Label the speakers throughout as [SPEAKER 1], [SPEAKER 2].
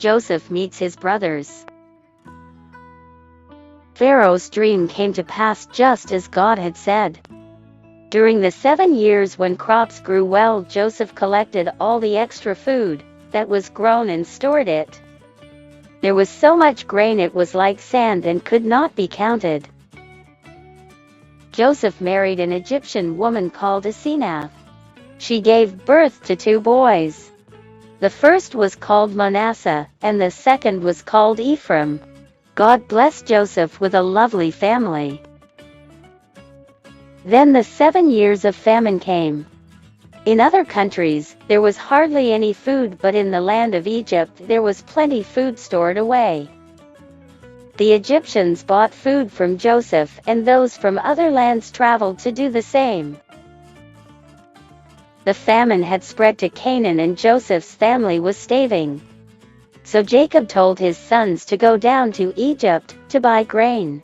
[SPEAKER 1] Joseph meets his brothers. Pharaoh's dream came to pass just as God had said. During the 7 years when crops grew well, Joseph collected all the extra food that was grown and stored it. There was so much grain it was like sand and could not be counted. Joseph married an Egyptian woman called Asenath. She gave birth to 2 boys. The first was called Manasseh, and the second was called Ephraim. God blessed Joseph with a lovely family. Then the 7 years of famine came. In other countries, there was hardly any food, but in the land of Egypt there was plenty food stored away. The Egyptians bought food from Joseph, and those from other lands traveled to do the same. The famine had spread to Canaan, and Joseph's family was staving. So Jacob told his sons to go down to Egypt to buy grain.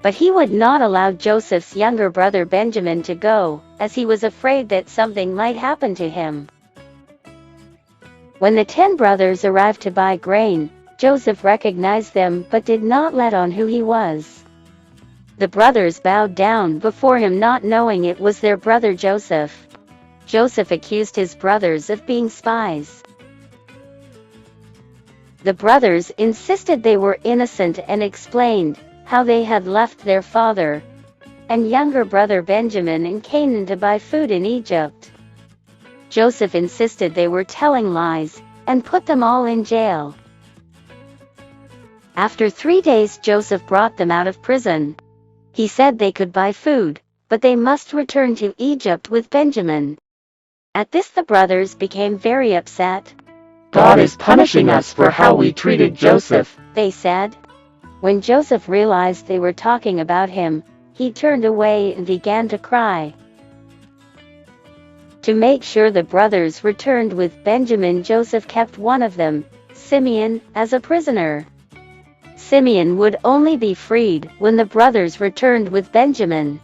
[SPEAKER 1] But he would not allow Joseph's younger brother Benjamin to go, as he was afraid that something might happen to him. When the 10 brothers arrived to buy grain, Joseph recognized them but did not let on who he was. The brothers bowed down before him, not knowing it was their brother Joseph. Joseph accused his brothers of being spies. The brothers insisted they were innocent and explained how they had left their father and younger brother Benjamin in Canaan to buy food in Egypt. Joseph insisted they were telling lies and put them all in jail. After 3 days, Joseph brought them out of prison. He said they could buy food, but they must return to Egypt with Benjamin. At this the brothers became very upset.
[SPEAKER 2] God is punishing us for how we treated Joseph,
[SPEAKER 1] they said. When Joseph realized they were talking about him, he turned away and began to cry. To make sure the brothers returned with Benjamin, Joseph kept one of them, Simeon, as a prisoner. Simeon would only be freed when the brothers returned with Benjamin.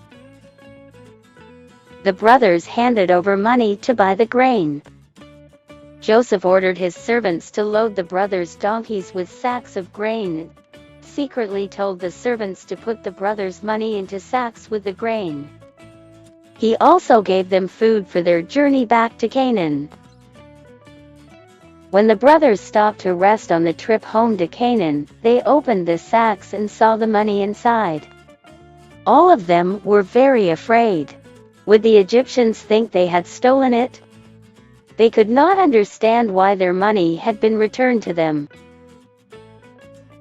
[SPEAKER 1] The brothers handed over money to buy the grain. Joseph ordered his servants to load the brothers' donkeys with sacks of grain, secretly told the servants to put the brothers' money into sacks with the grain. He also gave them food for their journey back to Canaan. When the brothers stopped to rest on the trip home to Canaan, they opened the sacks and saw the money inside. All of them were very afraid. Would the Egyptians think they had stolen it? They could not understand why their money had been returned to them.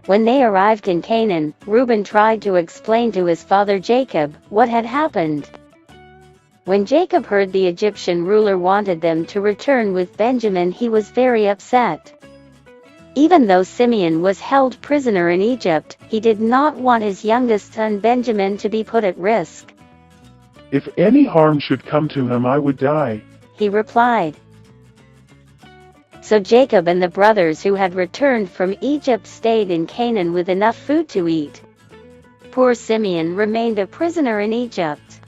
[SPEAKER 1] When they arrived in Canaan, Reuben tried to explain to his father Jacob what had happened. When Jacob heard the Egyptian ruler wanted them to return with Benjamin, he was very upset. Even though Simeon was held prisoner in Egypt, he did not want his youngest son Benjamin to be put at risk.
[SPEAKER 2] If any harm should come to him, I would die,
[SPEAKER 1] he replied. So Jacob and the brothers who had returned from Egypt stayed in Canaan with enough food to eat. Poor Simeon remained a prisoner in Egypt.